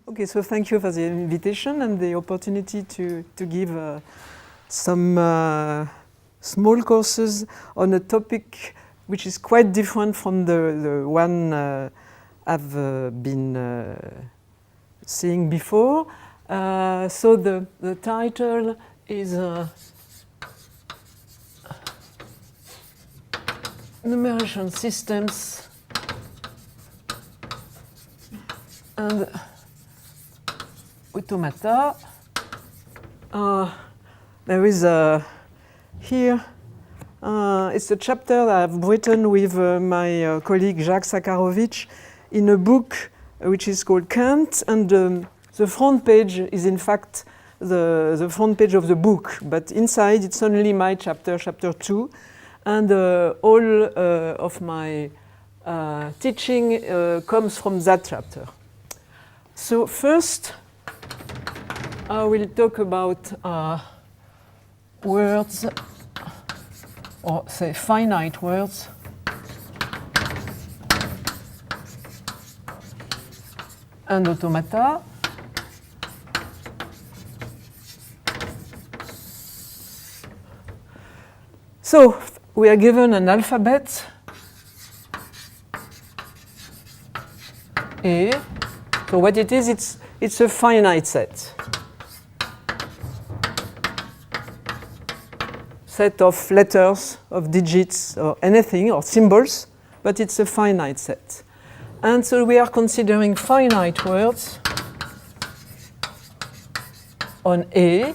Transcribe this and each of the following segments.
Okay, so thank you for the invitation and the opportunity to give some small courses on a topic which is quite different from the one I've been seeing before. So the title is Numeration Systems and Automata. There is here, it's a chapter that I've written with my colleague Jacques Sakharovich in a book which is called Kant, and the front page is in fact the front page of the book, but inside it's only my chapter, chapter 2, and all of my teaching comes from that chapter. So first, I will talk about words, or say finite words, and automata. So we are given an alphabet A. So what it is, it's a finite set. Set of letters, of digits, or anything, or symbols, but it's a finite set. And so we are considering finite words on A.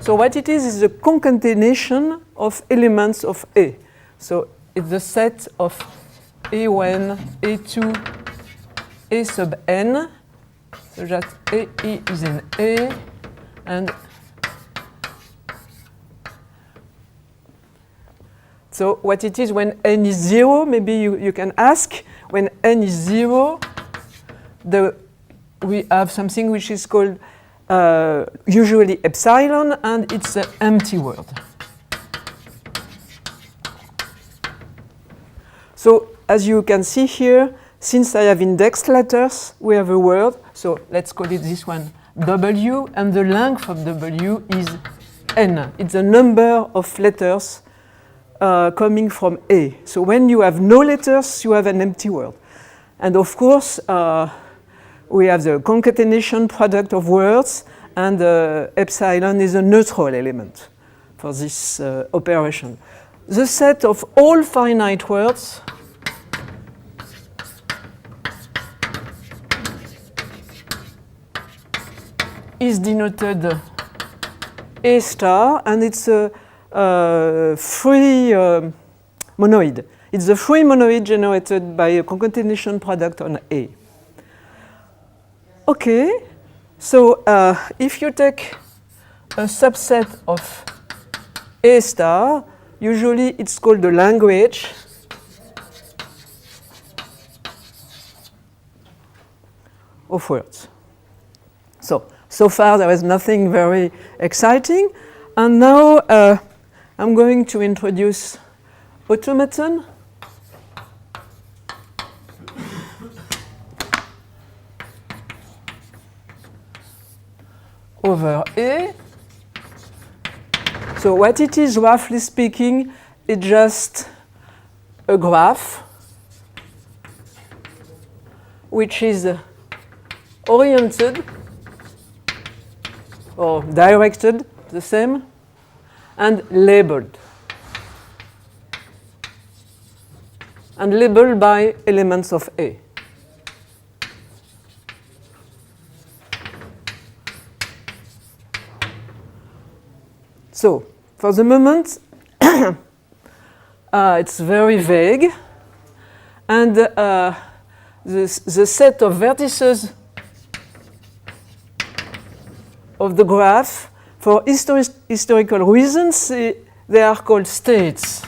So what it is a concatenation of elements of A. So it's the set of A1, A2, A sub n, so that AE is in A, and so what it is when n is 0, maybe you can ask, when n is 0, we have something which is called usually epsilon, and it's an empty word. So as you can see here, since I have indexed letters, we have a word. So let's call it this one W, and the length of W is n. It's the number of letters coming from A. So when you have no letters, you have an empty word. And of course, we have the concatenation product of words, and epsilon is a neutral element for this operation. The set of all finite words is denoted A star, and it's a free monoid. It's a free monoid generated by a concatenation product on A. Okay, so if you take a subset of A star, usually it's called the language. Of words. So far there is nothing very exciting, and now I'm going to introduce automaton. Over A. So what it is, roughly speaking, it's just a graph which is oriented or directed, the same, and labeled. And labeled by elements of A. So, for the moment, it's very vague, and the set of vertices of the graph, for historical reasons, they are called states.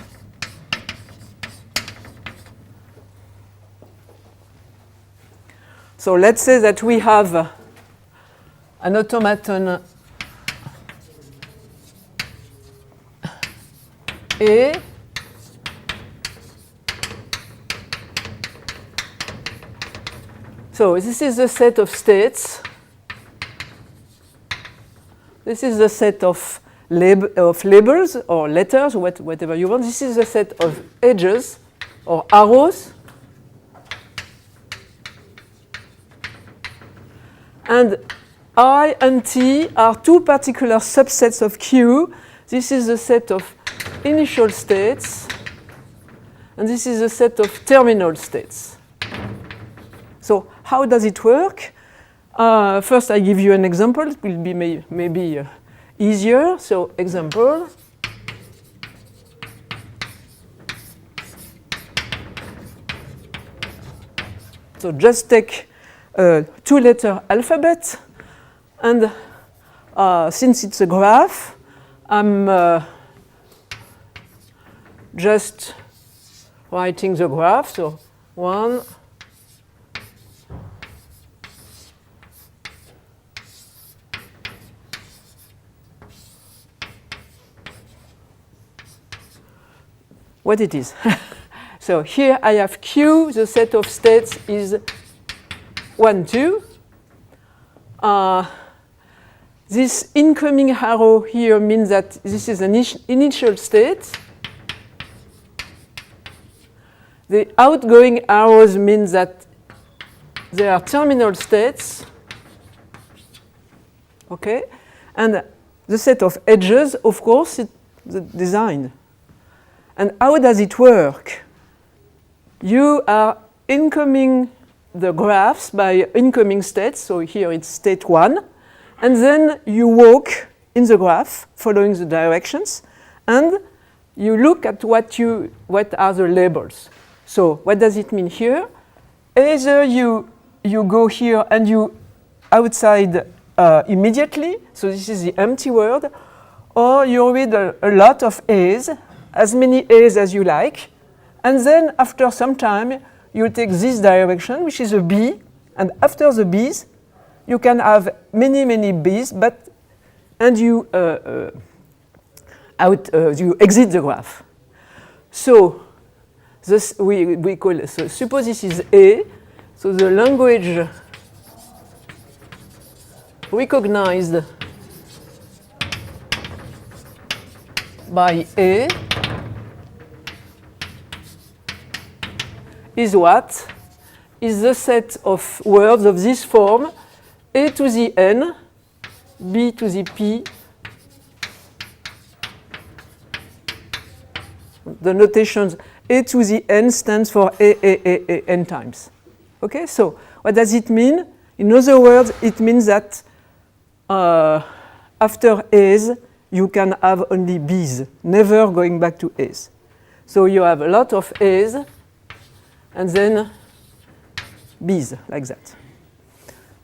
So let's say that we have an automaton A So this is the set of states. This is the set of labels or letters, whatever you want. This is the set of edges or arrows. And I and T are two particular subsets of Q. This is the set of initial states, and this is the set of terminal states. So how does it work? First, I give you an example. It will be maybe easier. So example. So just take a two-letter alphabet, and since it's a graph, I'm just writing the graph. So 1, what it is. So here I have Q, the set of states is 1, 2. This incoming arrow here means that this is an initial state. The outgoing arrows means that they are terminal states. Okay? And the set of edges, of course, is the design. And how does it work? You are incoming the graphs by incoming states. So here it's state 1. And then you walk in the graph following the directions. And you look at what are the labels. So what does it mean here? Either you go here and you outside immediately. So this is the empty word. Or you read a lot of A's, as many A's as you like. And then after some time, you take this direction, which is a B. And after the B's, you can have many, many B's, and you exit the graph. So this we call it. So suppose this is A. So the language recognized by A is what? Is the set of words of this form, A to the N, B to the P. The notations A to the N stands for A, N times. Okay, so what does it mean? In other words, it means that after A's, you can have only B's, never going back to A's. So you have a lot of A's, and then B's, like that.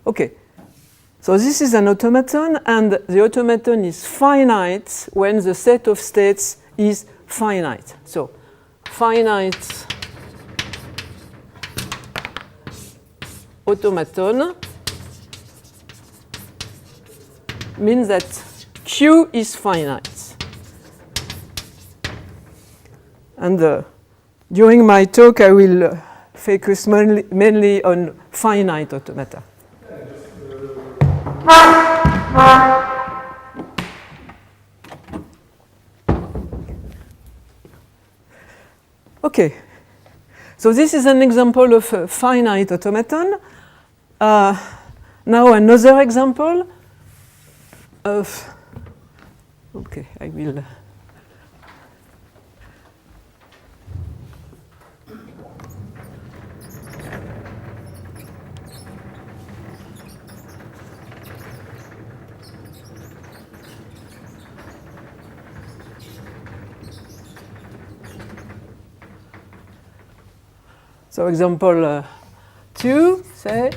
Okay, so this is an automaton, and the automaton is finite when the set of states is finite. So finite automaton means that Q is finite. And during my talk, I will focus mainly on finite automata. Okay, so this is an example of a finite automaton. Now another example of, okay, I will. So example 2, say,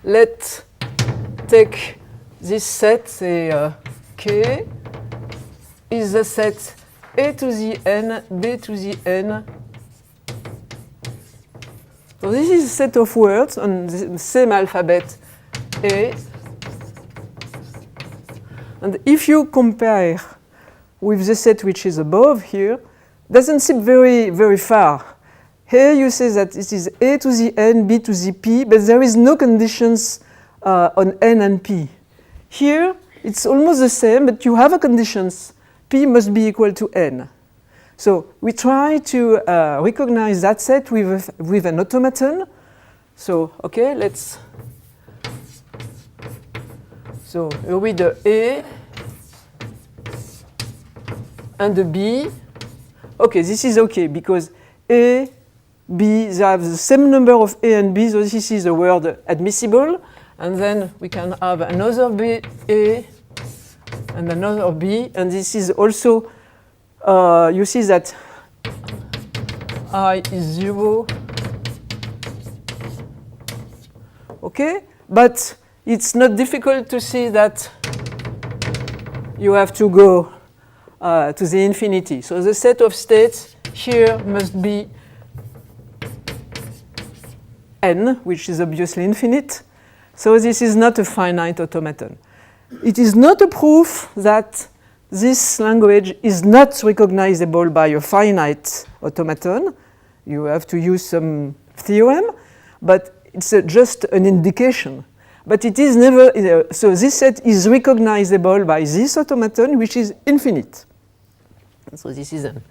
let's take this set, say K, is the set A to the N, B to the N. So this is a set of words on the same alphabet A. And if you compare with the set which is above here, doesn't seem very, very far. Here you say that it is a to the n, b to the p, but there is no conditions on n and p. Here, it's almost the same, but you have a conditions. P must be equal to n. So we try to recognize that set with an automaton. So, okay, let's... So with the A and the B. Okay, this is okay, because A, B, they have the same number of A and B, so this is a word admissible. And then we can have another B, A, and another B. And this is also, you see that I is 0. Okay? But it's not difficult to see that you have to go to the infinity. So the set of states here must be n, which is obviously infinite. So this is not a finite automaton. It is not a proof that this language is not recognizable by a finite automaton. You have to use some theorem, but it's just an indication. But it is never, so this set is recognizable by this automaton, which is infinite. So this is n.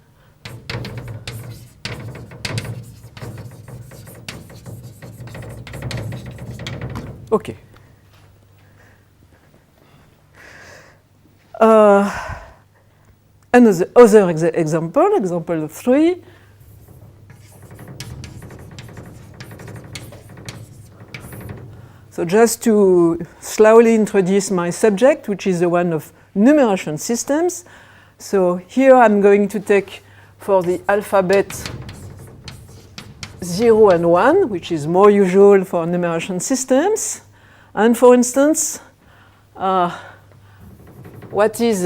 Okay. Other example 3. So just to slowly introduce my subject, which is the one of numeration systems. So here I'm going to take for the alphabet 0 and 1, which is more usual for numeration systems. And for instance, what is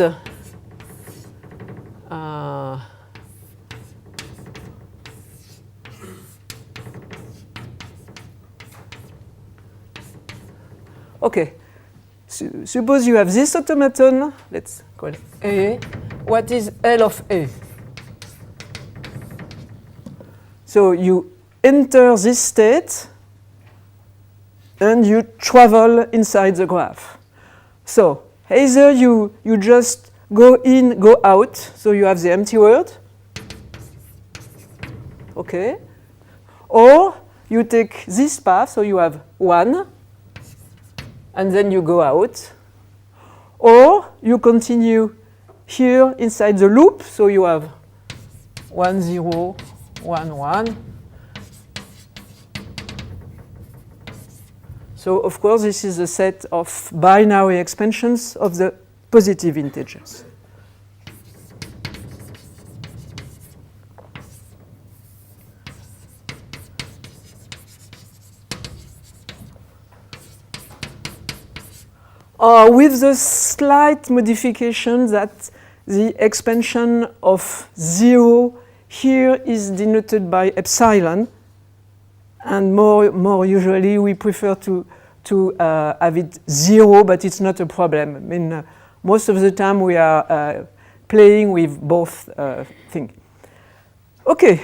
okay, suppose you have this automaton, let's call it A. What is L of A? So you enter this state and you travel inside the graph. So either you just go in, go out, so you have the empty word. Okay. Or you take this path, so you have 1, and then you go out. Or you continue here inside the loop, so you have 1, 0, 1, 1. So of course this is a set of binary expansions of the positive integers. With the slight modification that the expansion of 0 here is denoted by epsilon, and more usually we prefer to have it 0, but it's not a problem. I mean, most of the time we are playing with both things. Okay,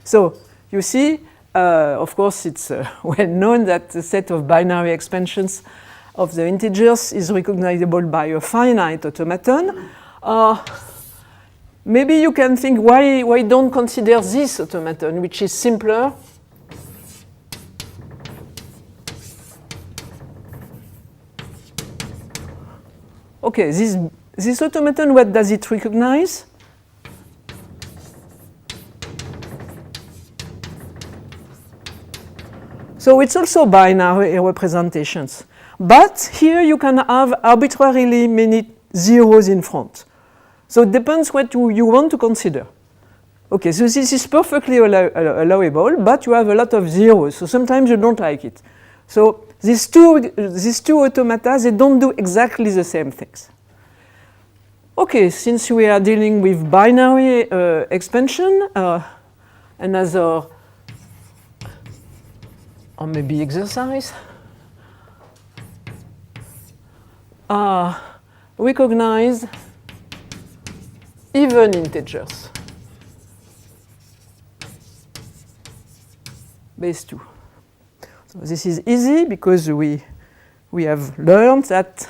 so you see, of course it's well known that the set of binary expansions of the integers is recognizable by a finite automaton. Maybe you can think, why don't consider this automaton, which is simpler? Okay, this automaton, what does it recognize? So it's also binary representations. But here you can have arbitrarily many zeros in front. So it depends what you want to consider. Okay, so this is perfectly allowable, but you have a lot of zeros, so sometimes you don't like it. So these two automata, they don't do exactly the same things. Okay, since we are dealing with binary expansion, another, or maybe exercise, recognize even integers. base 2. So this is easy because we have learned that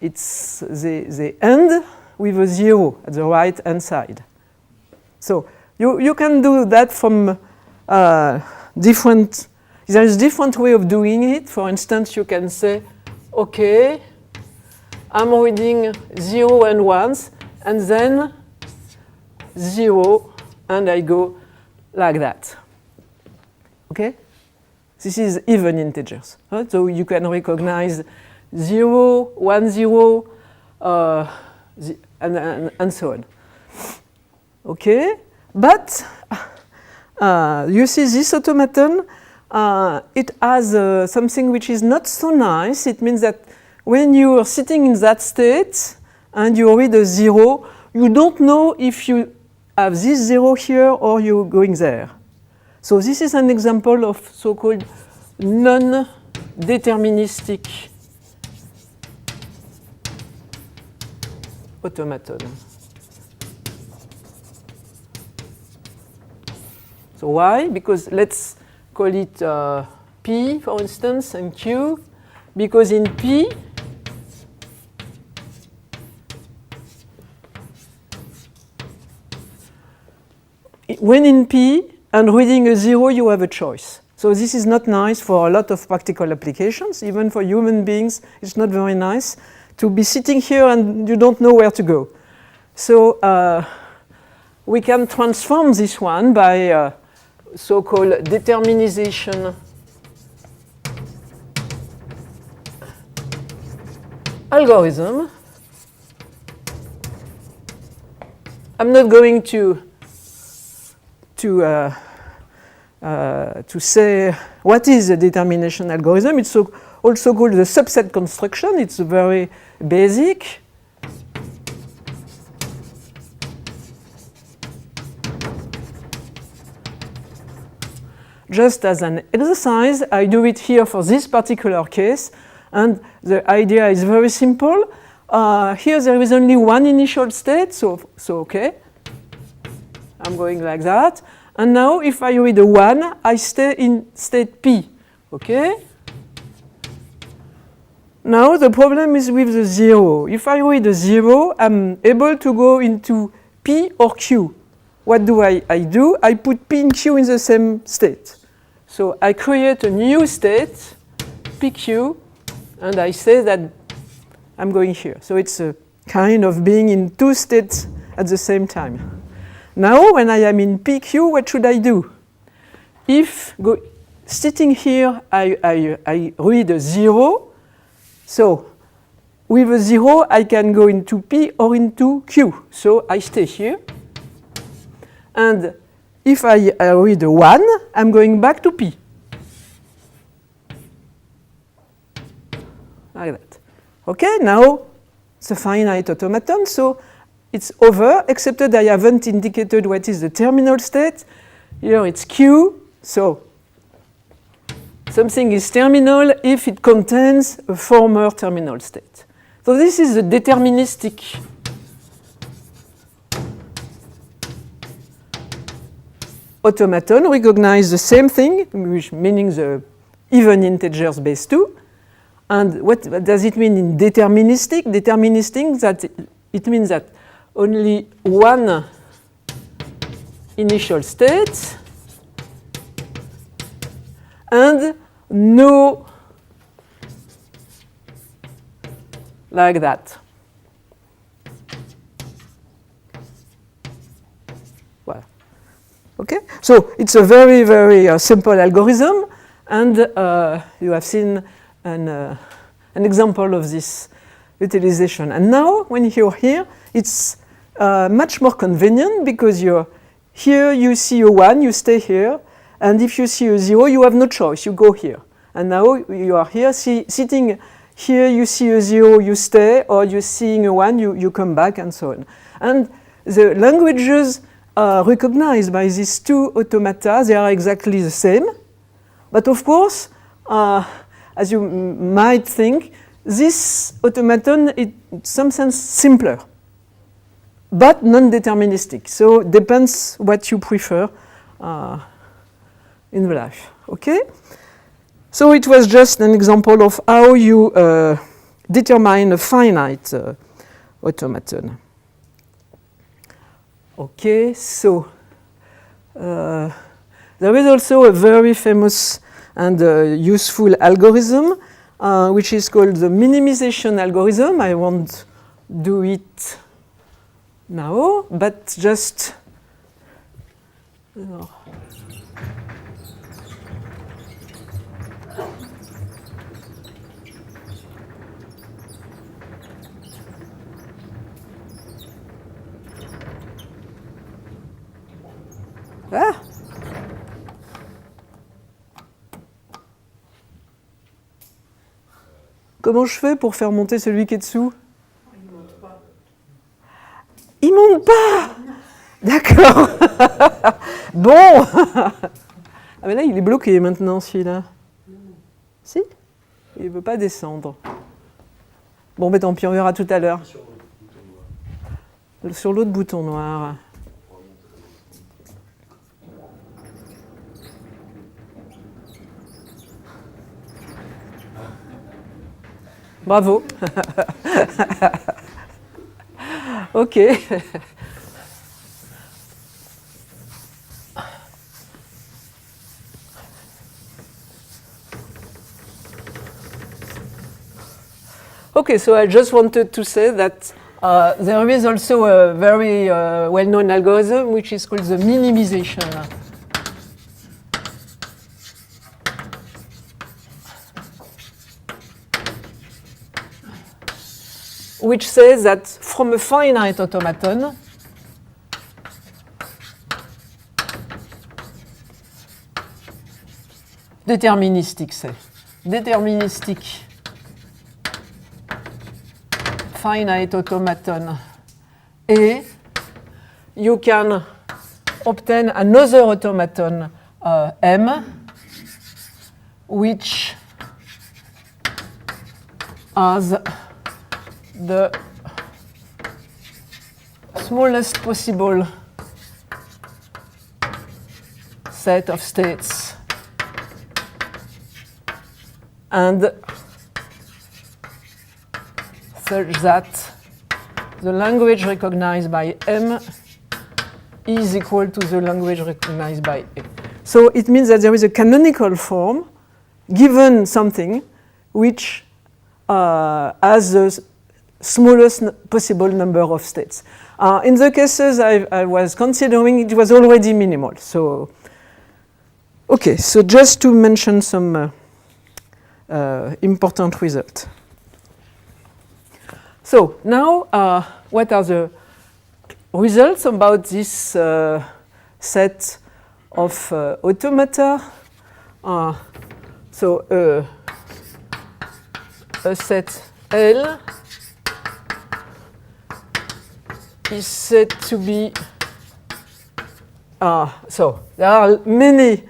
it's the end with a 0 at the right hand side. So you can do that from different, there is different way of doing it. For instance, you can say, okay, I'm reading 0 and 1s, and then 0, and I go like that. Okay? This is even integers. Right? So you can recognize 0, 1, 0, and so on. Okay? But you see this automaton, it has something which is not so nice. It means that when you are sitting in that state and you read a 0, you don't know if you have this 0 here or you're going there. So this is an example of so-called non-deterministic automaton. So why? Because let's call it P, for instance, and Q. Because in P, when in P and reading a 0, you have a choice. So this is not nice for a lot of practical applications. Even for human beings, it's not very nice to be sitting here and you don't know where to go. So we can transform this one by so-called determinization algorithm. I'm not going to say what is a determination algorithm. It's also called the subset construction. It's very basic. Just as an exercise, I do it here for this particular case, and the idea is very simple. Here there is only one initial state, so okay. I'm going like that. And now if I read a 1, I stay in state P, okay? Now the problem is with the 0. If I read a 0, I'm able to go into P or Q. What do I do? I put P and Q in the same state. So I create a new state, PQ, and I say that I'm going here. So it's a kind of being in two states at the same time. Now, when I am in PQ, what should I do? If sitting here, I read a 0. So with a 0, I can go into P or into Q. So I stay here. And if I read a 1, I'm going back to P. Like that. Okay, now it's a finite automaton, so it's over, except that I haven't indicated what is the terminal state. Here it's Q, so something is terminal if it contains a former terminal state. So this is the deterministic automaton. Recognize the same thing, which meaning the even integers base 2. And what does it mean in deterministic? Deterministic, that it means that only one initial state and no like that. Well, okay. So it's a very, very simple algorithm, and you have seen an example of this utilization. And now, when you're here, it's much more convenient because you're here, you see a 1, you stay here, and if you see a 0, you have no choice, you go here. And now you are here, sitting here, you see a 0, you stay, or you're seeing a 1, you come back, and so on. And the languages recognized by these two automata, they are exactly the same. But of course, as you might think, this automaton is in some sense simpler, but non-deterministic. So it depends what you prefer. in life. Okay? So it was just an example of how you determine a finite automaton. Okay, so there is also a very famous and useful algorithm which is called the minimization algorithm. I won't do it now, but just ah. Comment je fais pour faire monter celui qui est dessous? Il monte pas. Il monte pas. D'accord. Bon. Ah mais là il est bloqué maintenant celui-là. Si? Il ne veut pas descendre. Bon mais tant pis, on verra tout à l'heure. Sur l'autre bouton noir. Bravo. Ok. Okay, so I just wanted to say that there is also a very well-known algorithm which is called the minimization. Which says that from a finite automaton, deterministic, say, deterministic finite automaton A, you can obtain another automaton M, which has the smallest possible set of states and such that the language recognized by M is equal to the language recognized by A. So it means that there is a canonical form given something which has the smallest possible number of states. In the cases I was considering, it was already minimal. So, okay, so just to mention some important results. So now, what are the results about this set of automata? So a set L is said to be, so there are many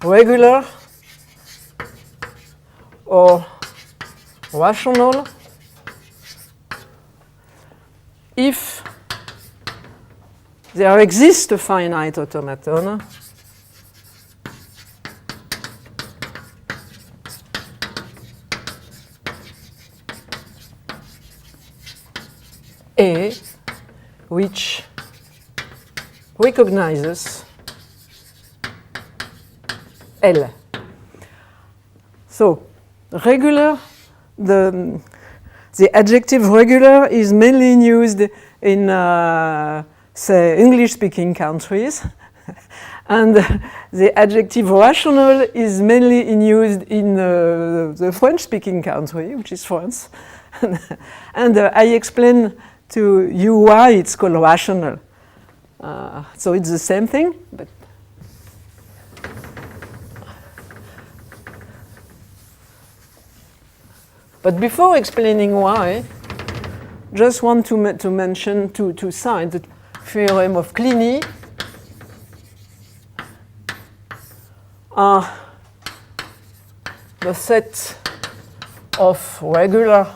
regular or rational if there exists a finite automaton A which recognizes L. So regular, the adjective regular is mainly used in say English-speaking countries, and the adjective rational is mainly used in the French-speaking country, which is France. And I explain to you why it's called rational. So it's the same thing, but before explaining why, just want to mention, to cite the theorem of Kleene. The set of regular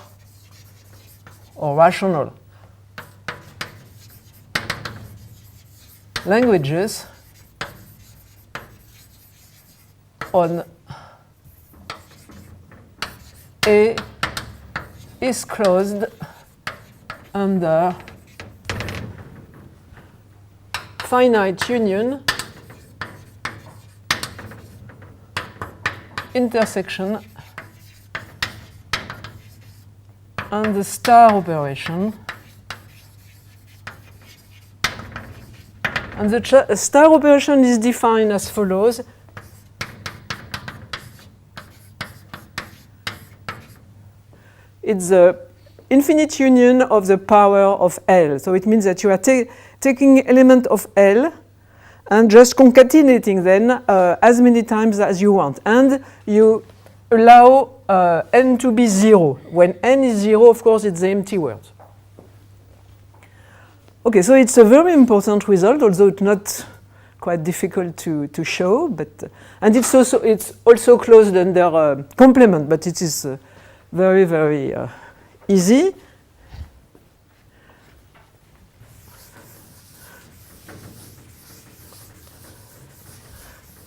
or rational languages on A is closed under finite union intersection and the star operation. And the star operation is defined as follows. It's the infinite union of the power of L. So it means that you are taking element of L and just concatenating them as many times as you want. And you allow n to be 0. When n is 0, of course, it's the empty word. Okay, so it's a very important result, although it's not quite difficult to show. But and it's also closed under complement, but it is very, very easy.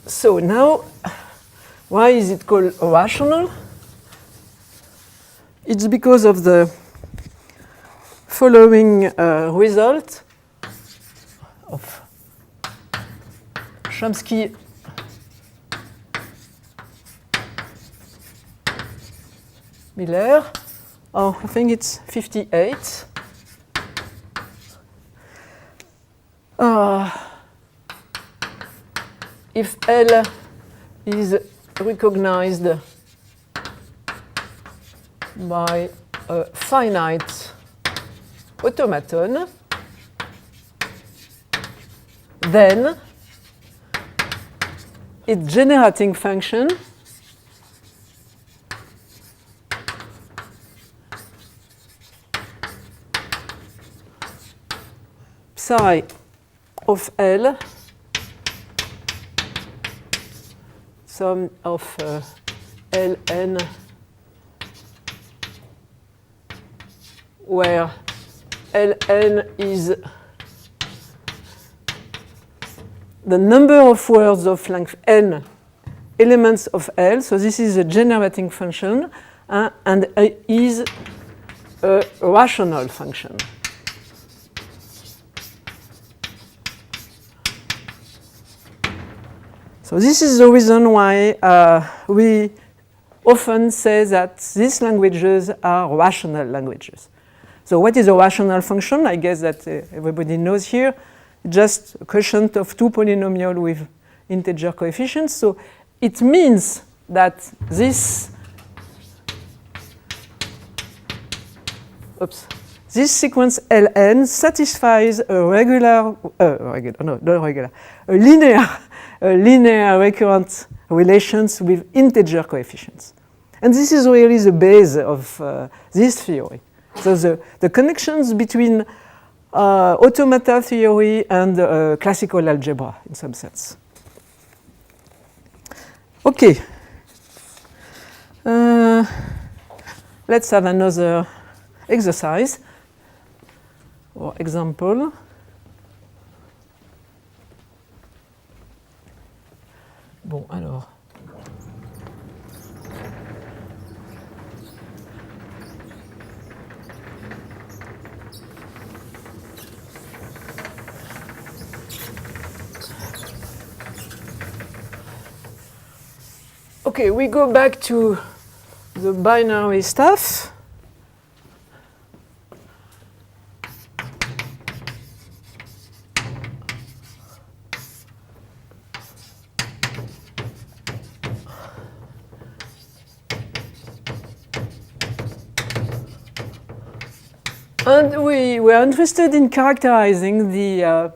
So now, why is it called rational? It's because of the following result of Chomsky Miller. Oh, I think it's 58. If L is recognized by a finite automaton, then its generating function psi of L sum of Ln where Ln is the number of words of length n elements of L. So this is a generating function and is a rational function. So this is the reason why we often say that these languages are rational languages. So what is a rational function? I guess that everybody knows here. Just a quotient of two polynomials with integer coefficients. So it means that this sequence Ln satisfies a linear recurrent relations with integer coefficients. And this is really the base of this theory. So the connections between automata theory and classical algebra, in some sense. Okay. Let's have another exercise or example. Bon, alors. Okay, we go back to the binary stuff. And we were interested in characterizing the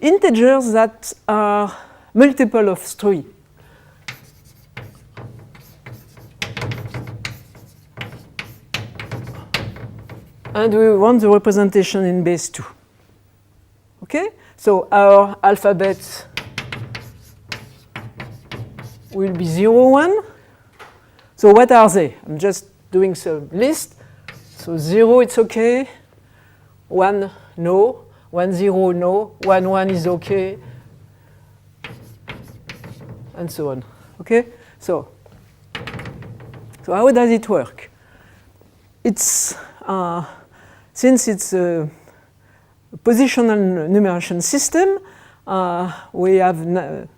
integers that are multiple of 3. And we want the representation in base 2. Okay? So our alphabet will be 0, 1. So what are they? I'm just doing some list. So 0, it's okay. 1, no. 1, 0, no. 1, 1 is okay. and so on. Okay, so how does it work? It's since it's a positional numeration system, we have a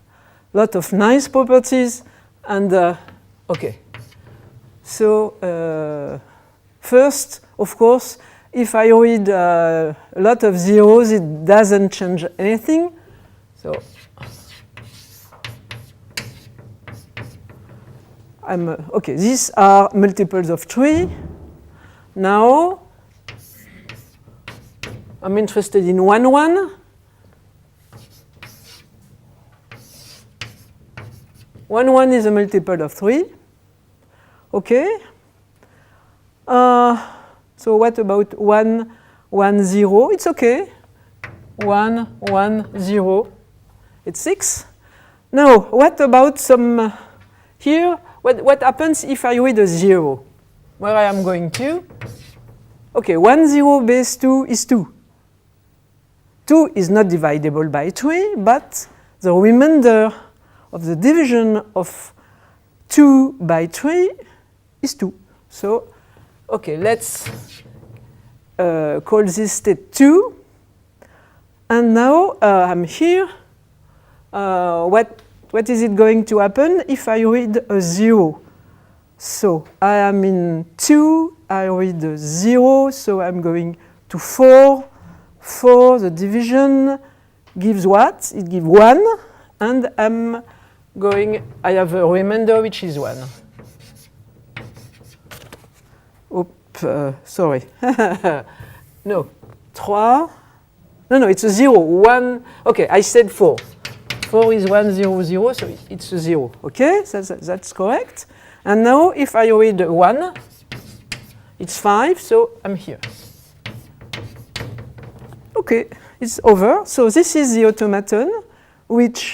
lot of nice properties, and okay. So first, of course, if I read a lot of zeros, it doesn't change anything. So okay, these are multiples of 3. Now I'm interested in 1, 1. 1, 1 is a multiple of 3. Okay. So what about 1, 1, 0? It's okay. 1, 1, 0. It's 6. Now, what about some here? What happens if I read a 0? Where I am going to? Okay, 1, 0 base 2 is 2. 2 is not divisible by 3, but the remainder of the division of 2 by 3 is 2. So, okay, let's call this state 2. And now I'm here. What is it going to happen if I read a 0? So I am in 2, I read a 0, so I'm going to 4. 4, the division gives what? It gives 1, and I have a remainder which is 1. Sorry. No, 3. No, it's a 0. 1. Okay, I said 4. 4 is 1, 0, 0, so it's a 0. Okay, that's correct. And now if I read 1, it's 5, so I'm here. Okay, it's over. So this is the automaton,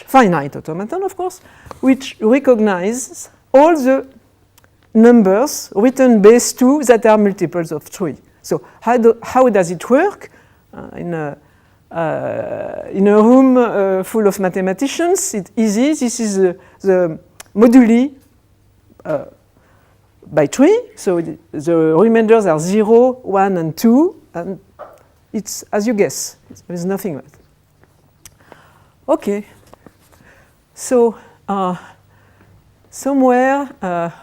finite automaton, of course, which recognizes all the numbers written base 2 that are multiples of 3. So how does it work? In a room full of mathematicians, it's easy. This is the moduli by 3. So the remainders are 0, 1, and 2. And it's as you guess. There is nothing else. Okay. So somewhere,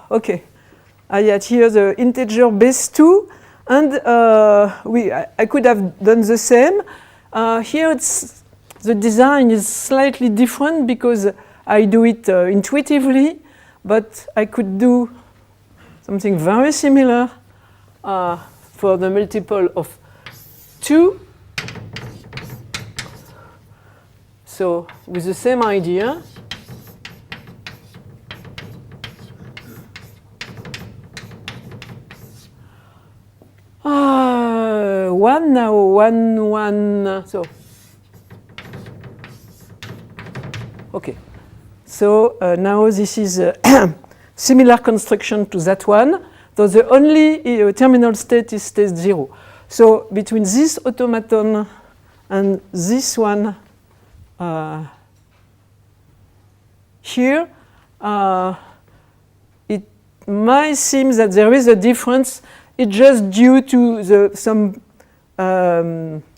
okay, I had here the integer base 2, and I could have done the same. Here the design is slightly different because I do it intuitively, but I could do something very similar for the multiple of 2. So with the same idea. One now, 1, 1. So okay. So now this is a similar construction to that one. So the only terminal state is state 0. So between this automaton and this one here, it might seem that there is a difference. It's just due to some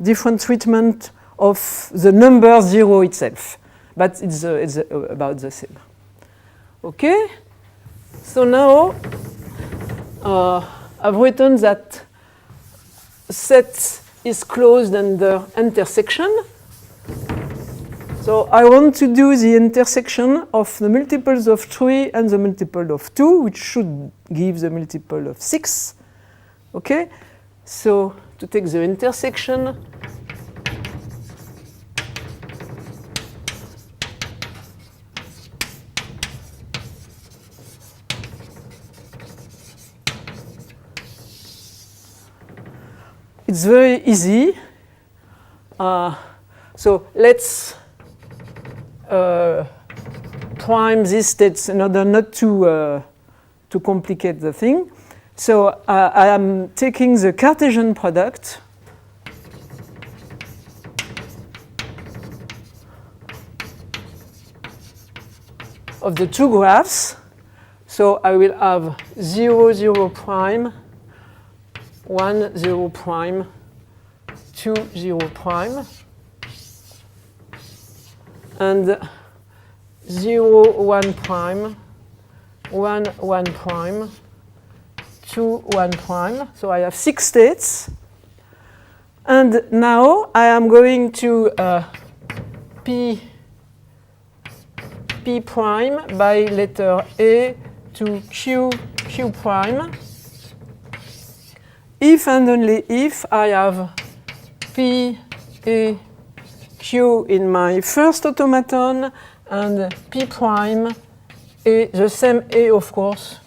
different treatment of the number 0 itself. But it's about the same. Okay? So now I've written that set is closed under intersection. So I want to do the intersection of the multiples of 3 and the multiple of 2, which should give the multiple of 6. Okay? So to take the intersection, it's very easy. So let's prime these states in order not to complicate the thing. So I am taking the Cartesian product of the two graphs. So I will have 0, 0 prime, 1, 0 prime, 2, 0 prime, and 0, 1 prime, 1, 1 prime, 2, 1 prime. So I have 6 states. And now I am going to P prime by letter A to Q prime. If and only if I have P, A, Q in my first automaton and P prime, A, the same A of course,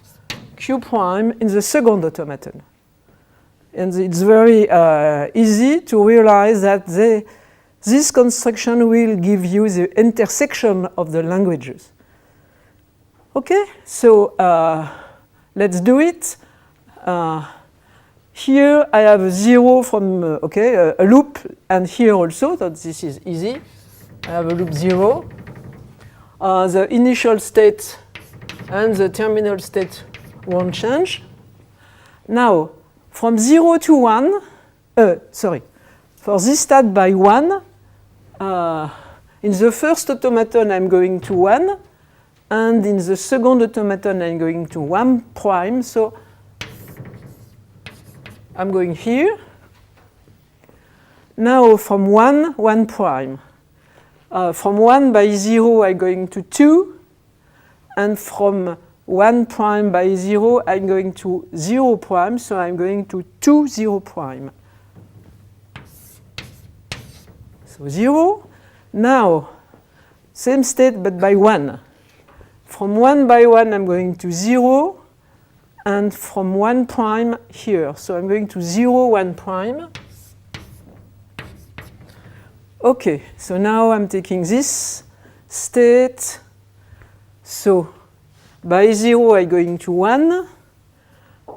Q prime in the second automaton. And it's very easy to realize that this construction will give you the intersection of the languages. Okay, so let's do it. Here I have a 0 from, a loop, and here also, so this is easy. I have a loop 0. The initial state and the terminal state won't change. Now, from 0 to 1, for this stat by 1, in the first automaton I'm going to 1, and in the second automaton I'm going to 1 prime, so I'm going here. Now from 1, 1 prime. From 1 by 0 I'm going to 2, and from 1 prime by 0 I'm going to 0 prime, so I'm going to 2, 0 prime. So 0. Now, same state but by 1. From 1 by 1 I'm going to 0, and from 1 prime here. So I'm going to 0, 1 prime. Okay, so now I'm taking this state. So by 0 I'm going to 1,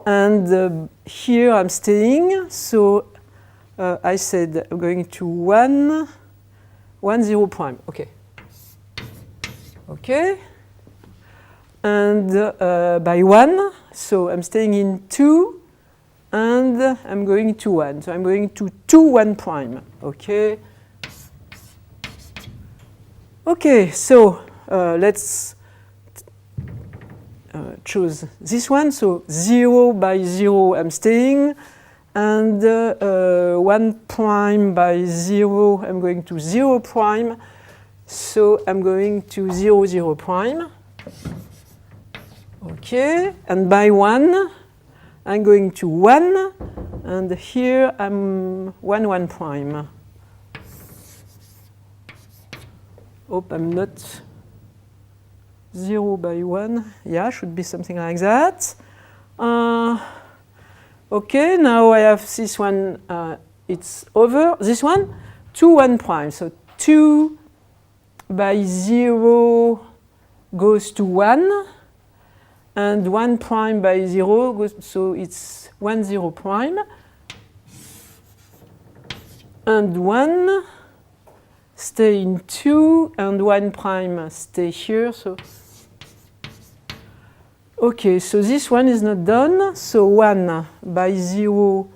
and here I'm staying. So I said I'm going to 1, 1, 0 prime. Okay. Okay. And by 1, so I'm staying in 2, and I'm going to 1. So I'm going to 2, 1 prime. Okay. Okay, so let's choose this one. So 0 by 0 I'm staying, and 1 prime by 0 I'm going to 0 prime. So I'm going to 0, 0 prime. Okay, and by 1 I'm going to 1, and here I'm 1, 1 prime. Hope I'm not 0 by 1. Yeah, should be something like that. Okay, now I have this one, it's over. This one, 2, 1 prime. So 2 by 0 goes to 1, and 1 prime by 0 goes, so it's 1, 0 prime. And 1 stay in 2, and 1 prime stay here. So okay, so this one is not done. So 1 by 0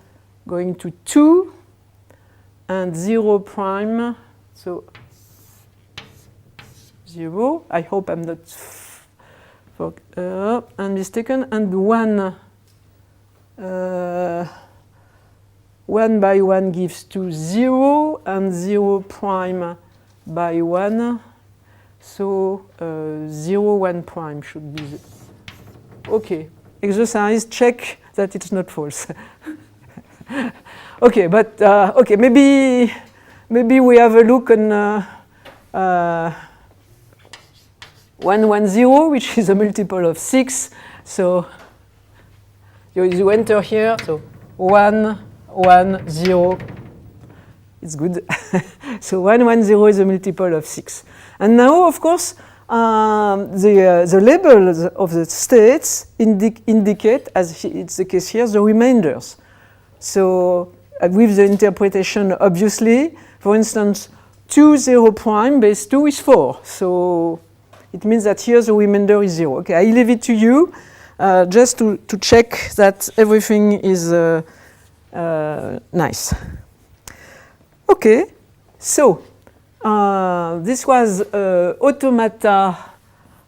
going to 2, and 0 prime, so 0. I hope I'm not I'm mistaken. And 1, 1 by 1 gives to 0, and 0 prime by 1. So 0, 1 prime should be. Okay, exercise, check that it's not false. Okay, but okay, maybe we have a look on 110, which is a multiple of 6. So you enter here. So 1, 1, 0. It's good. So 110 is a multiple of 6. And now, of course, the labels of the states indicate, as it's the case here, the remainders. So with the interpretation, obviously, for instance, 2, 0 prime base 2 is 4. So it means that here the remainder is 0. Okay, I leave it to you just to check that everything is nice. Okay, so this was automata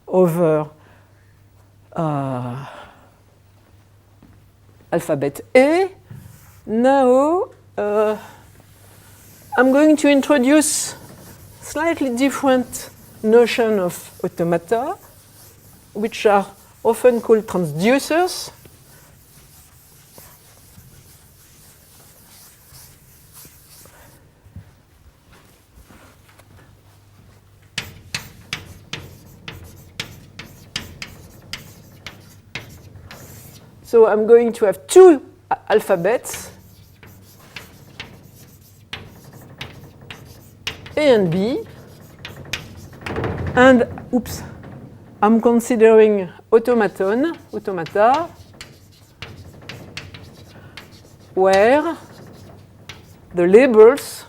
over alphabet A. Now I'm going to introduce slightly different notion of automata, which are often called transducers. So I'm going to have two alphabets, A and B, and oops, I'm considering automata, where the labels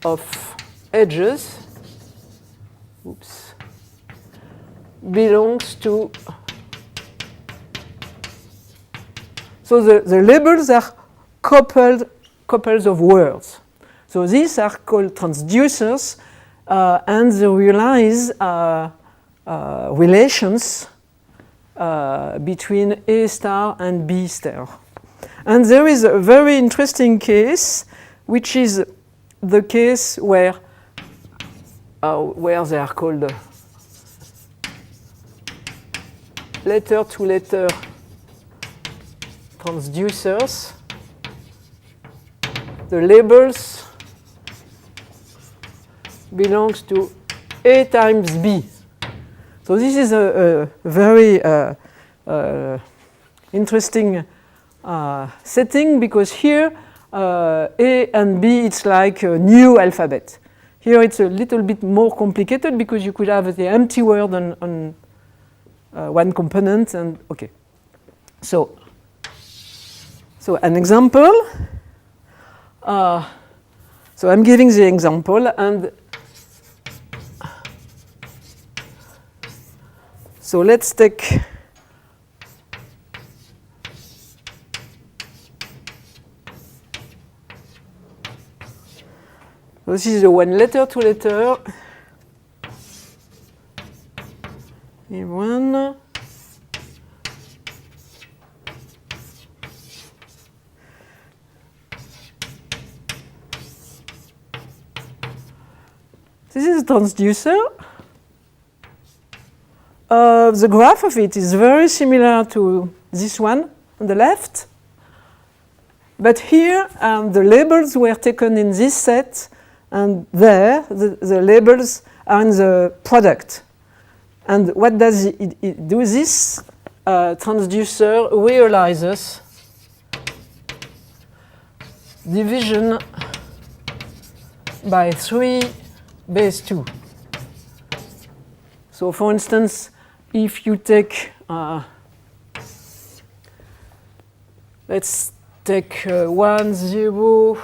of edges, belongs to, so the labels are couples of words. So these are called transducers, and they realize relations between A star and B star. And there is a very interesting case, which is the case where they are called letter-to-letter transducers. The labels belongs to A times B. So this is a very interesting setting, because here A and B, it's like a new alphabet. Here it's a little bit more complicated, because you could have the empty word on one component, and okay. So an example. So I'm giving the example, and so let's take this is the one letter-to-letter. A1. This is a transducer. The graph of it is very similar to this one on the left. But here, the labels were taken in this set, and there, the labels are in the product. And what does it do? This transducer realizes division by 3 base 2. So for instance, if you take, let's take 1, 0,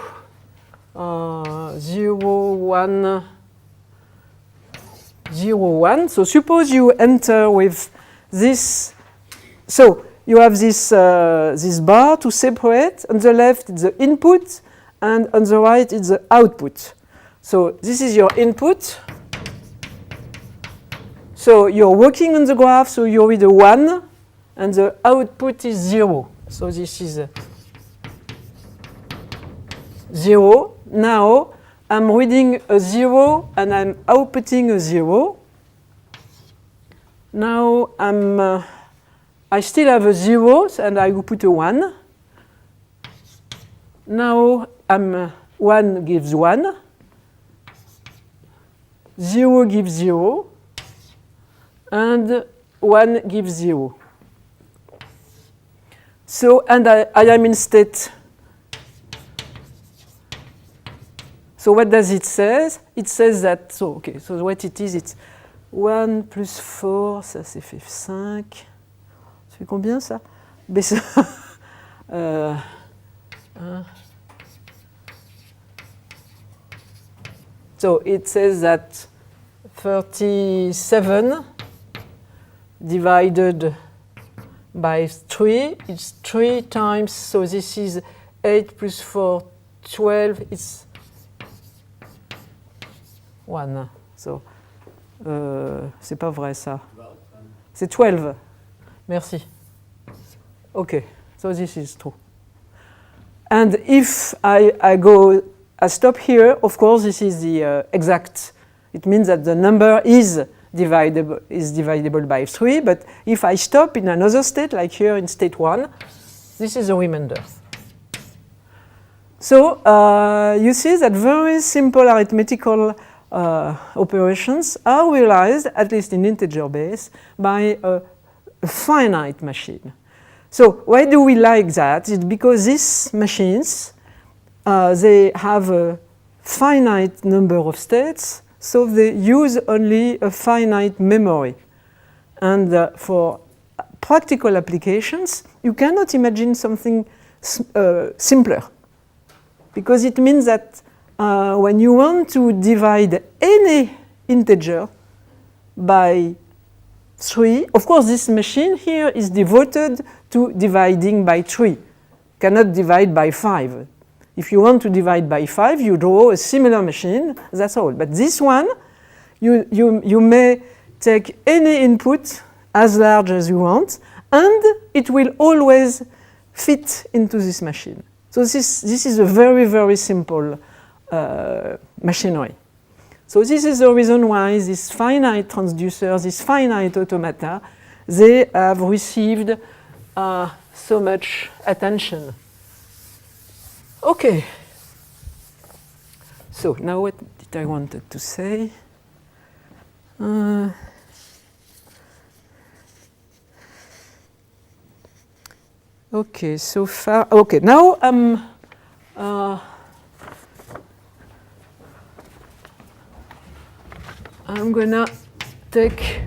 0, 1, 0, 1. So suppose you enter with this. So you have this, this bar to separate. On the left, it's the input, and on the right, it's the output. So this is your input. So you're working on the graph, so you read a 1, and the output is 0. So this is 0. Now I'm reading a 0, and I'm outputting a 0. Now I still have a 0, and I will put a 1. Now 1 gives 1. 0 gives 0. And 1 gives 0. So, and I am in state. So what does it say? It says that, so okay, so what it is, it's 1 plus 4, ça c'est fait 5. Ça fait combien ça? So it says that 37 divided by 3 is 3 times, so this is 8 plus 4, 12, it's 1. So, c'est pas vrai ça. C'est 12. Merci. Okay, so this is true. And if I stop here, of course, this is the exact. It means that the number is divisible by 3, but if I stop in another state, like here in state 1, this is the remainder. So you see that very simple arithmetical operations are realized, at least in integer base, by a finite machine. So why do we like that? It's because these machines, they have a finite number of states, so they use only a finite memory. And for practical applications, you cannot imagine something simpler, because it means that when you want to divide any integer by 3, of course this machine here is devoted to dividing by 3, cannot divide by 5. If you want to divide by 5, you draw a similar machine, that's all. But this one, you may take any input as large as you want, and it will always fit into this machine. So this is a very, very simple machinery. So this is the reason why these finite transducers, these finite automata, they have received so much attention. Okay. So now what did I wanted to say? Okay, so far. Okay, now I'm gonna take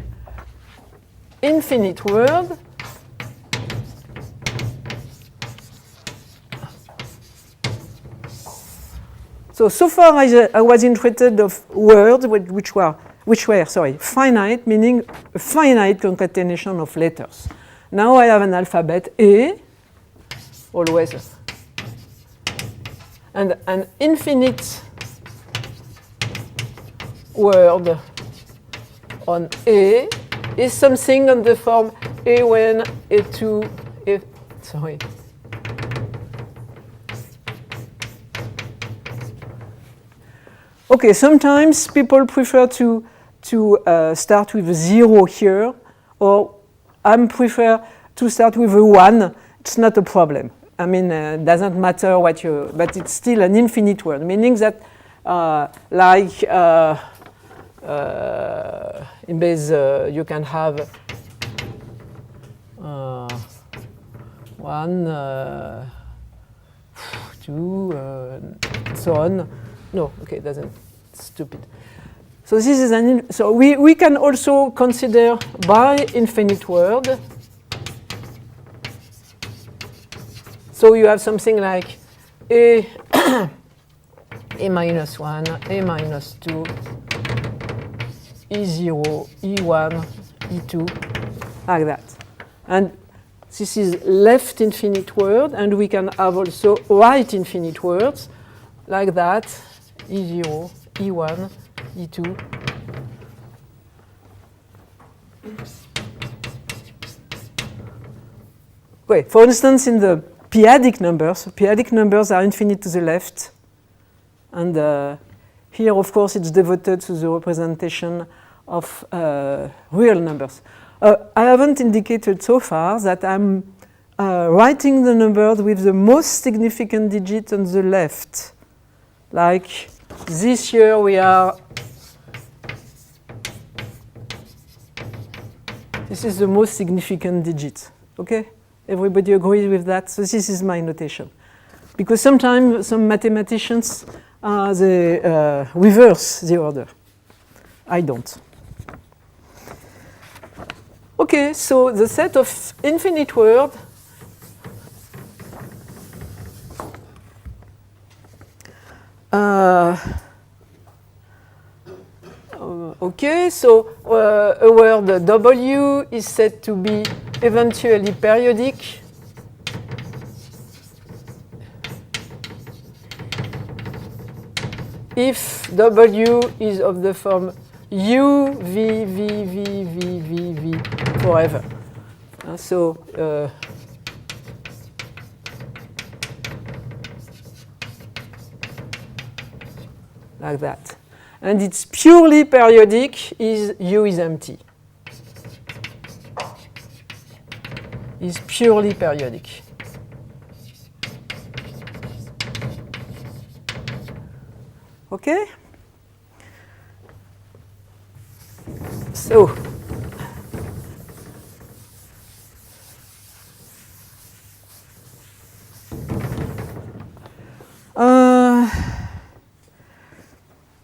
infinite world. So far I was interested of words which were finite, meaning a finite concatenation of letters. Now I have an alphabet A, always, and an infinite word on A is something on the form A1, A2, Okay, sometimes people prefer to start with a 0 here, or I prefer to start with a 1. It's not a problem. I mean, it doesn't matter what you, but it's still an infinite word, meaning that in base you can have 1, 2, so on. No, okay, it doesn't. It's stupid. So this is so we can also consider by infinite word. So you have something like A minus 1, A minus 2, E0, E1, E2, like that. And this is left infinite word, and we can have also right infinite words, like that, E0, E1, E2. Wait, for instance, in the p-adic numbers are infinite to the left. And here, of course, it's devoted to the representation of real numbers. I haven't indicated so far that I'm writing the numbers with the most significant digit on the left. Like this year we are, this is the most significant digit, okay? Everybody agrees with that? So this is my notation. Because sometimes some mathematicians, they reverse the order. I don't. Okay, so the set of infinite words Okay, so a word W is said to be eventually periodic if W is of the form U, V, V, V, V, V, V forever. So like that. And it's purely periodic is U is empty. Is purely periodic. Okay? So,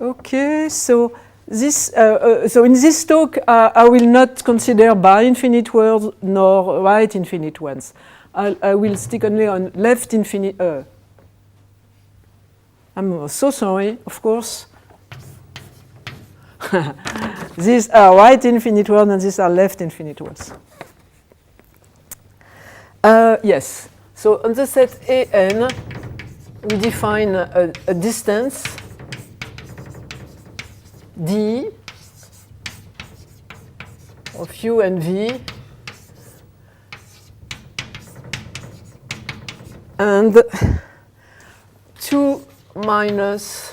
okay, so this, so in this talk, I will not consider bar infinite words nor right infinite ones. I will stick only on left infinite. I'm so sorry, of course. These are right infinite words and these are left infinite words. Yes, so on the set AN, we define a distance D of U and V, and 2 minus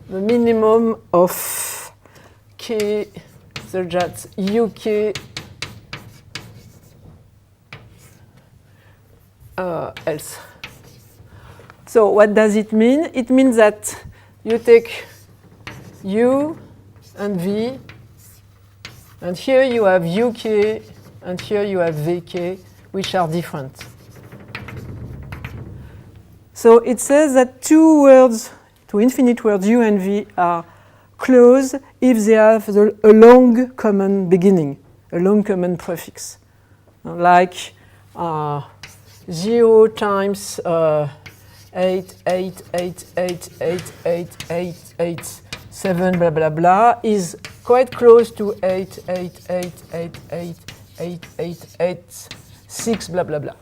the minimum of K, so that's UK else. So what does it mean? It means that you take U and V, and here you have UK, and here you have VK, which are different. So it says that two infinite words U and V are close if they have a long common beginning, a long common prefix, like 0 times 8, 8, 8, 8, 8, 8, 8, 8, 7, blah, blah, blah, is quite close to 8, 8, 8, 8, 8, 8, 8, 8, 6, blah, blah, blah.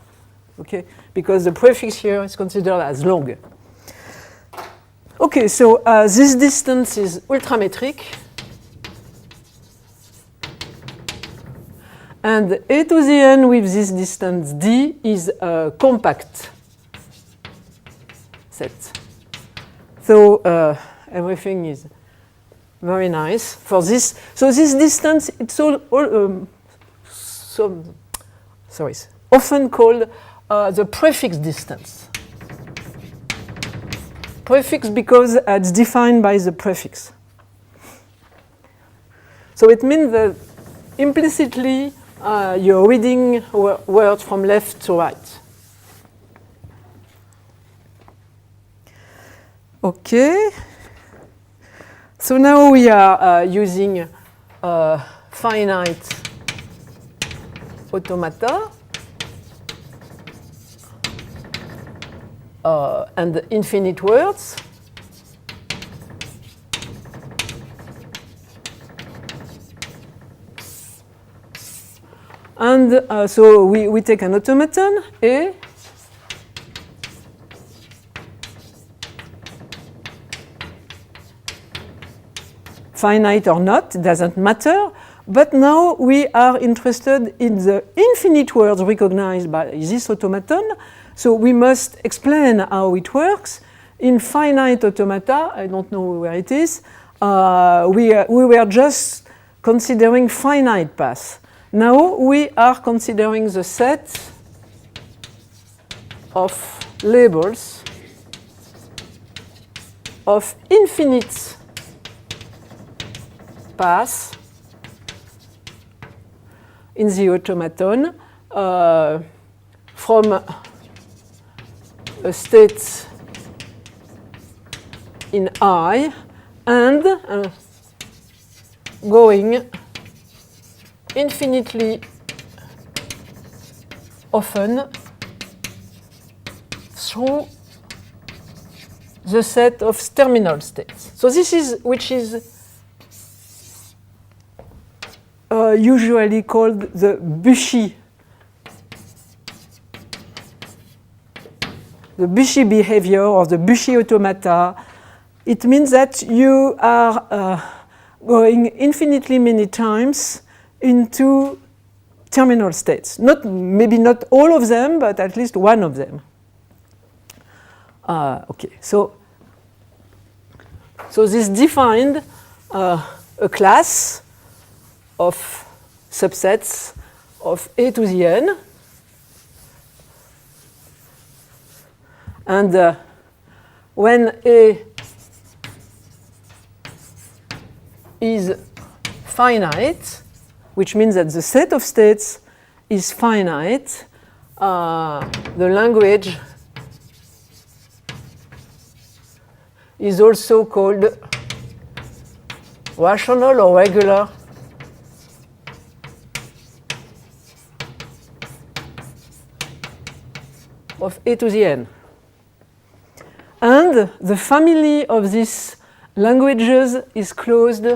Okay, because the prefix here is considered as long. Okay, so this distance is ultrametric. And A to the n with this distance D is a compact set. So everything is very nice for this. So this distance, it's often called the prefix distance. Prefix because it's defined by the prefix. So it means that implicitly you're reading words from left to right. Okay. So now we are using finite automata and infinite words. And so we take an automaton, A, finite or not, it doesn't matter. But now we are interested in the infinite words recognized by this automaton. So we must explain how it works. In finite automata, I don't know where it is, we were just considering finite paths. Now we are considering the set of labels of infinite paths in the automaton from a state in I and going infinitely often through the set of terminal states. So this is which is usually called the Bushi. The Bushi behavior or the Bushi automata. It means that you are going infinitely many times into terminal states. Maybe not all of them, but at least one of them. Okay, so this defined a class of subsets of A to the n. And when A is finite, which means that the set of states is finite, the language is also called rational or regular of A to the n. And the family of these languages is closed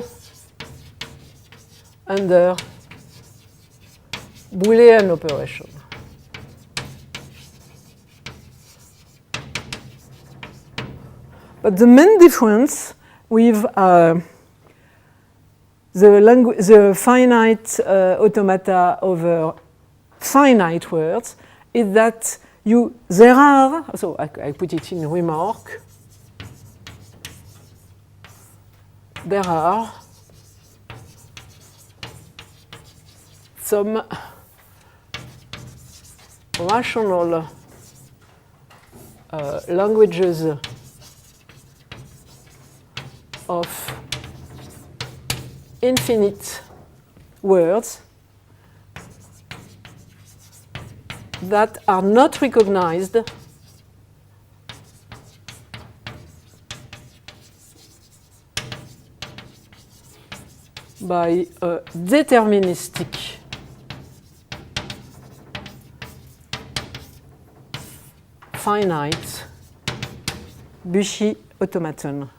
under Boolean operation. But the main difference with the finite automata over finite words is that there are, so I put it in remark, there are some rational languages of infinite words that are not recognized by a deterministic finite Bushi automaton.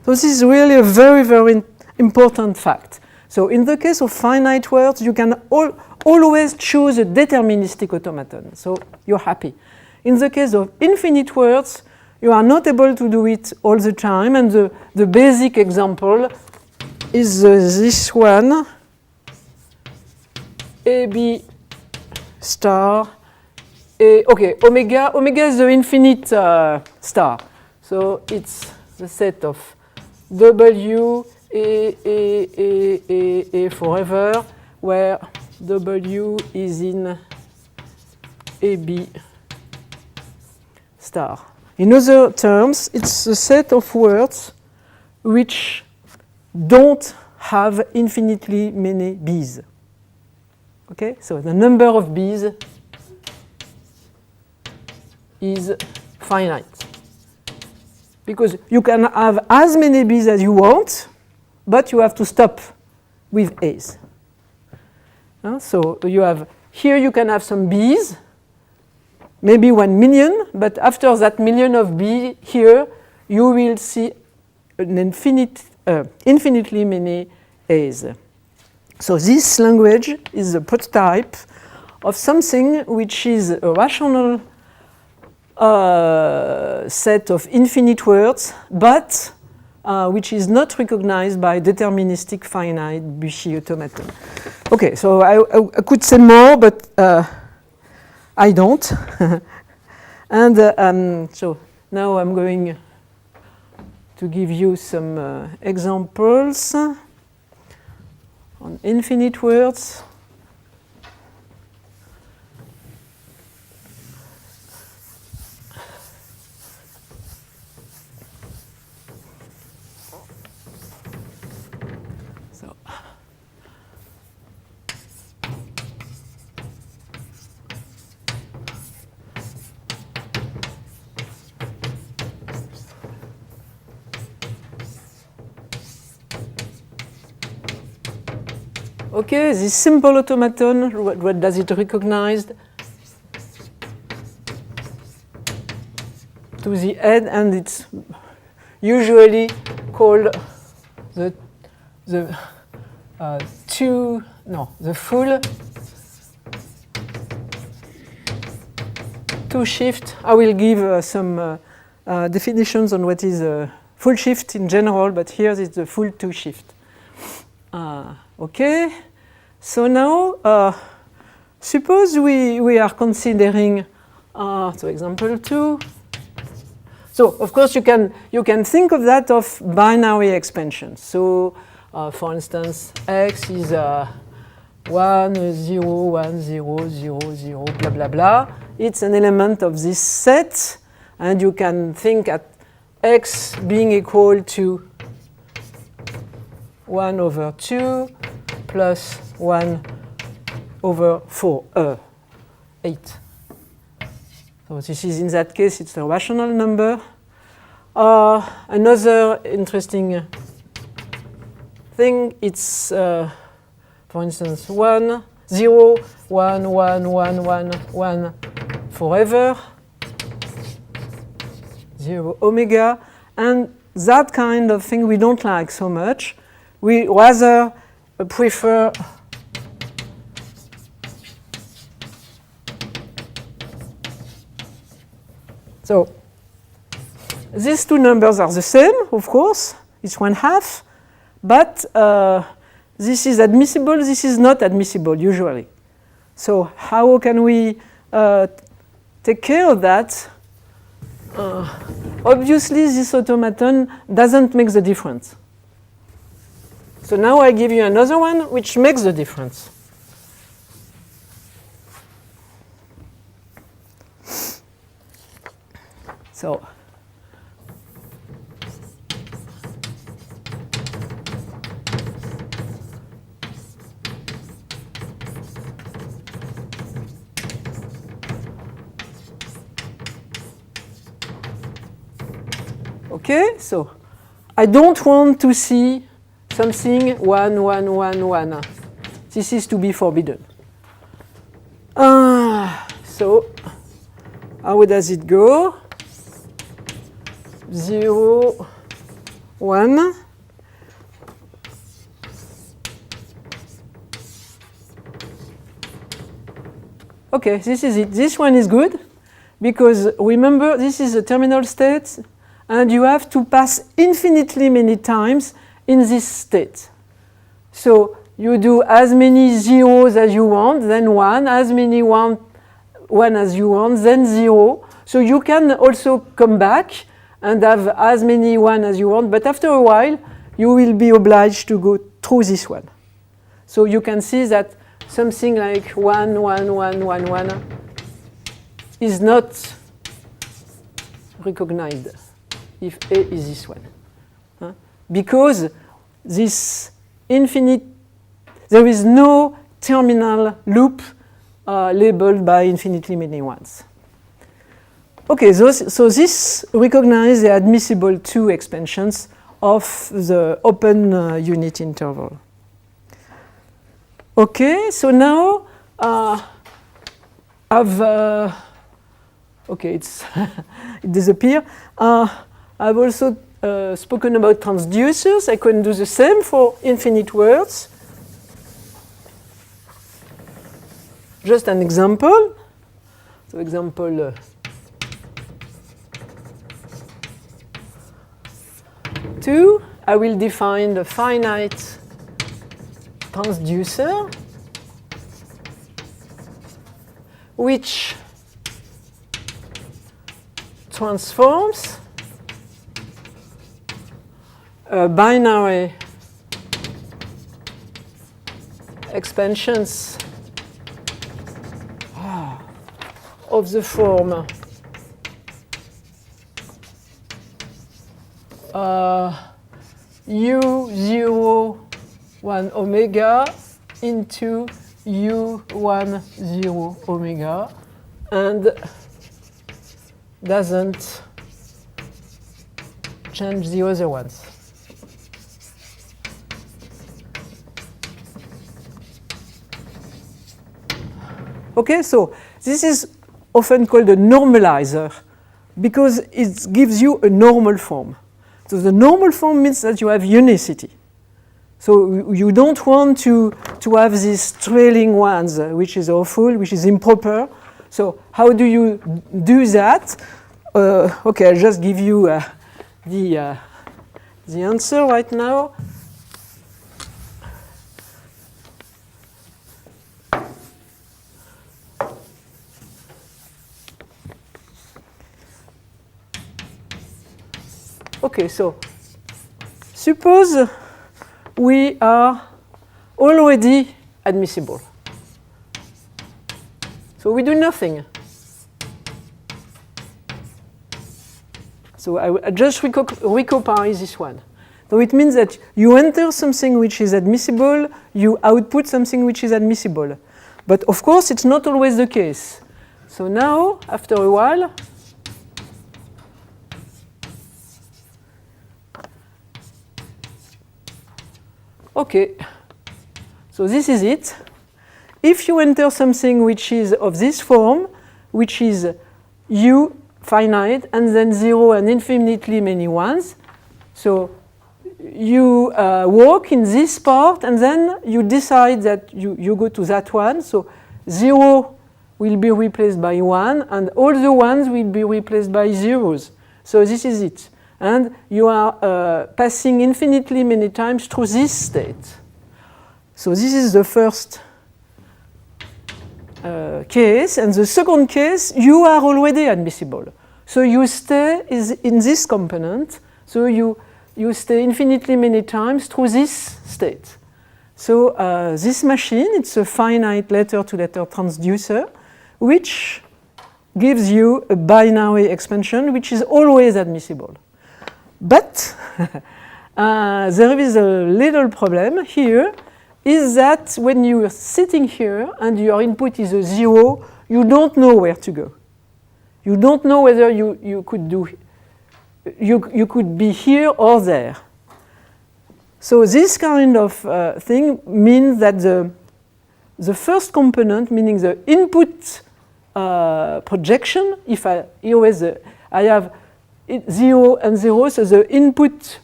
So this is really a very, very important fact. So in the case of finite words, you can always choose a deterministic automaton. So you're happy. In the case of infinite words, you are not able to do it all the time. And the basic example is this one, AB star. Okay, omega is the infinite star. So it's the set of W, A forever, where W is in AB star. In other terms, it's a set of words which don't have infinitely many B's. Okay, so the number of B's is finite. Because you can have as many B's as you want, but you have to stop with A's. So you have, here you can have some B's, maybe 1 million, but after that million of B here, you will see an infinitely many A's. So this language is a prototype of something which is a rational set of infinite words, but which is not recognized by deterministic finite Bushi automaton. Okay, so I could say more, but I don't. And so now I'm going to give you some examples on infinite words. Okay, this simple automaton, what does it recognize? to the head, and it's usually called the full two shift. I will give some definitions on what is a full shift in general, but here is the full two shift. Okay, so now suppose we are considering so example 2. So of course you can think of that of binary expansion. So for instance, x is 1 0 1 0 0 0 blah blah blah. It's an element of this set, and you can think at x being equal to 1 over 2 plus 1 over 8. So this is, in that case, it's a rational number. Another interesting thing, it's, for instance, 1, 0, 1, 1, 1, 1, 1 forever, 0 omega, and that kind of thing we don't like so much. We rather prefer so these two numbers are the same, of course, it's 1/2, but this is admissible, this is not admissible usually. So how can we take care of that? Obviously, this automaton doesn't make the difference. So now I give you another one which makes the difference. So okay, so I don't want to see something 1, 1, 1, 1. This is to be forbidden. So how does it go? 0, 1. Okay, this is it. This one is good because remember this is a terminal state and you have to pass infinitely many times in this state. So you do as many zeros as you want, then 1, as many 1 as you want, then 0. So you can also come back and have as many 1 as you want, but after a while you will be obliged to go through this one. So you can see that something like 1, 1, 1, 1, 1 is not recognized if A is this one. Because this infinite, there is no terminal loop labeled by infinitely many ones. Okay, so this recognizes the admissible two expansions of the open unit interval. Okay, so now okay, it's it disappeared. I've also spoken about transducers. I can do the same for infinite words. Just an example. So example 2, I will define the finite transducer which transforms binary expansions of the form U0 1 omega into U1 0 omega and doesn't change the other ones. Okay, so this is often called a normalizer because it gives you a normal form. So the normal form means that you have unicity. So you don't want to have these trailing ones, which is awful, which is improper. So how do you do that? Okay, I'll just give you the answer right now. Okay, so suppose we are already admissible. So we do nothing. So I just recopile this one. So it means that you enter something which is admissible, you output something which is admissible. But of course, it's not always the case. So now, after a while, okay, so this is it. If you enter something which is of this form, which is U finite and then 0 and infinitely many ones, so you work in this part and then you decide that you go to that one. So 0 will be replaced by 1 and all the ones will be replaced by zeros. So this is it. And you are passing infinitely many times through this state. So this is the first case. And the second case, you are already admissible. So you stay in this component. So you stay infinitely many times through this state. So this machine, it's a finite letter-to-letter transducer, which gives you a binary expansion, which is always admissible. But there is a little problem here, is that when you are sitting here and your input is a 0, you don't know where to go. You don't know whether you could be here or there. So this kind of thing means that the first component, meaning the input projection, if I have 0 and 0, so the input,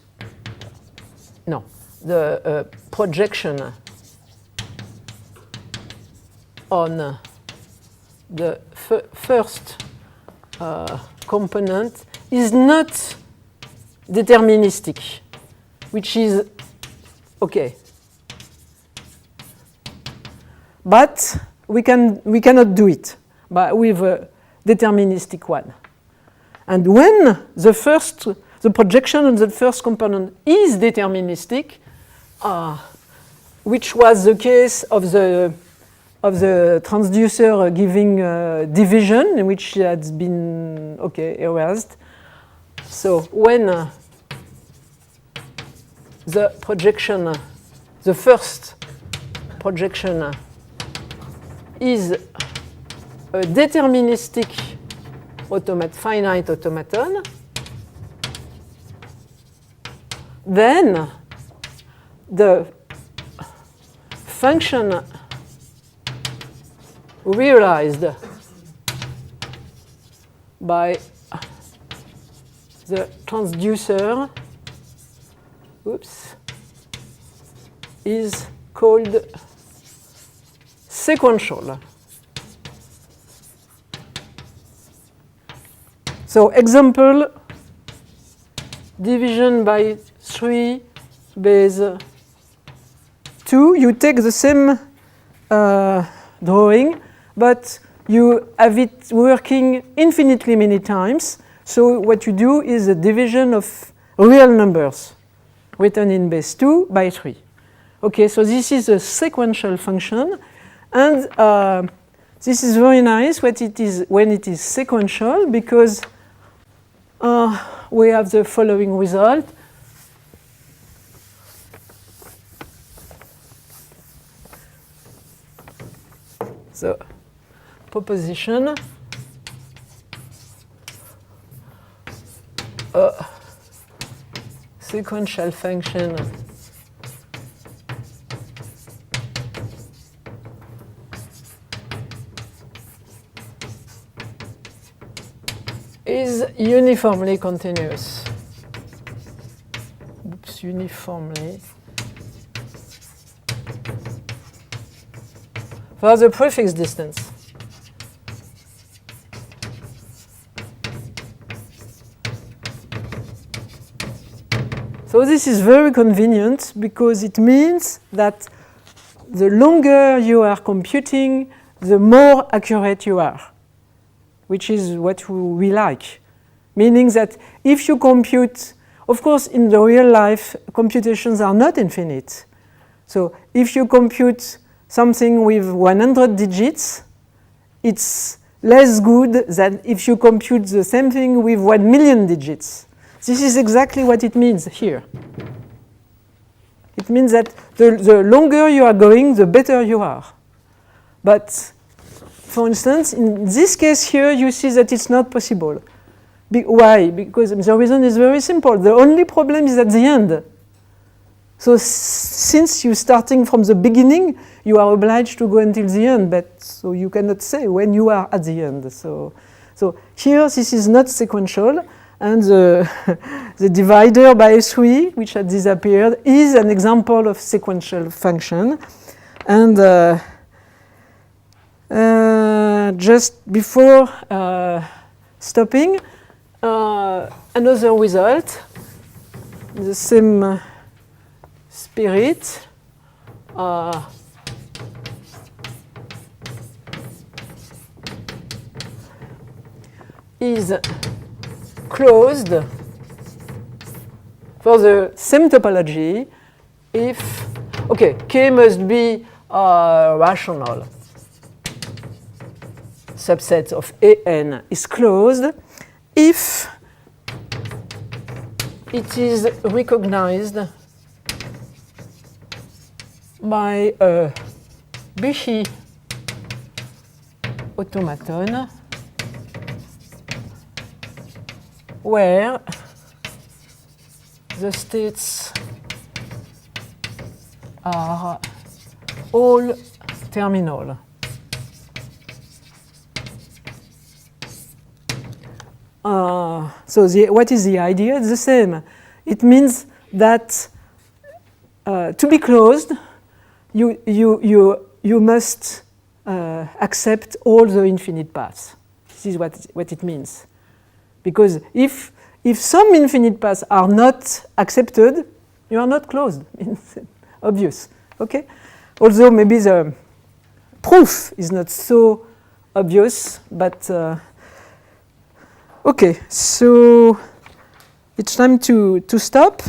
no, the projection on the first component is not deterministic, which is okay. But we cannot do it with a deterministic one. And when the projection on the first component is deterministic, which was the case of the transducer giving division, which has been erased. So when the projection, the first projection is a deterministic finite automaton, then the function realized by the transducer is called sequential. So example, division by 3 base 2, you take the same drawing, but you have it working infinitely many times. So what you do is a division of real numbers written in base 2 by 3. Okay, so this is a sequential function, and this is very nice when it is sequential, because we have the following result. So, proposition sequential function is uniformly continuous. Oops, uniformly. For the prefix distance. So this is very convenient because it means that the longer you are computing, the more accurate you are, which is what we like. Meaning that if you compute, of course, in the real life, computations are not infinite. So if you compute something with 100 digits, it's less good than if you compute the same thing with 1 million digits. This is exactly what it means here. It means that the longer you are going, the better you are. But, for instance, in this case here, you see that it's not possible. Why? Because the reason is very simple. The only problem is at the end. So since you're starting from the beginning, you are obliged to go until the end, but so you cannot say when you are at the end. So here, this is not sequential. And the divider by 3, which had disappeared, is an example of sequential function. And just before stopping, another result, the same spirit. Is closed for the same topology if, okay, K must be a rational subset of AN is closed if it is recognized by a Bichy automaton where the states are all terminal. So what is the idea? It's the same. It means that to be closed, you must accept all the infinite paths. This is what it means. Because if some infinite paths are not accepted, you are not closed. It's obvious. Okay? Although maybe the proof is not so obvious, but okay. So it's time to stop.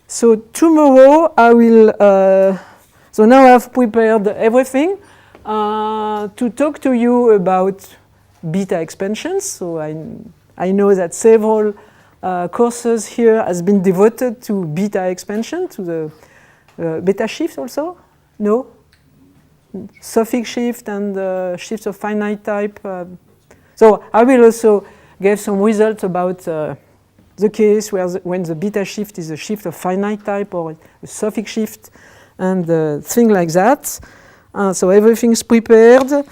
So tomorrow I will. So now I've prepared everything to talk to you about beta expansions. So I know that several courses here has been devoted to beta expansion, to the beta shift also? No? Suffix shift and shifts of finite type. So I will also give some results about the case where when the beta shift is a shift of finite type or a suffix shift and things like that. So everything's prepared.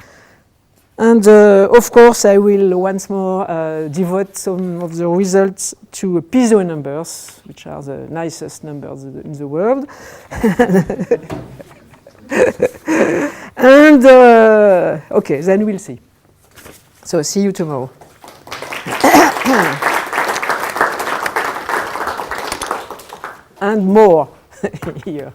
And of course, I will once more devote some of the results to piezo numbers, which are the nicest numbers in the world. And okay, then we'll see. So see you tomorrow. And more here.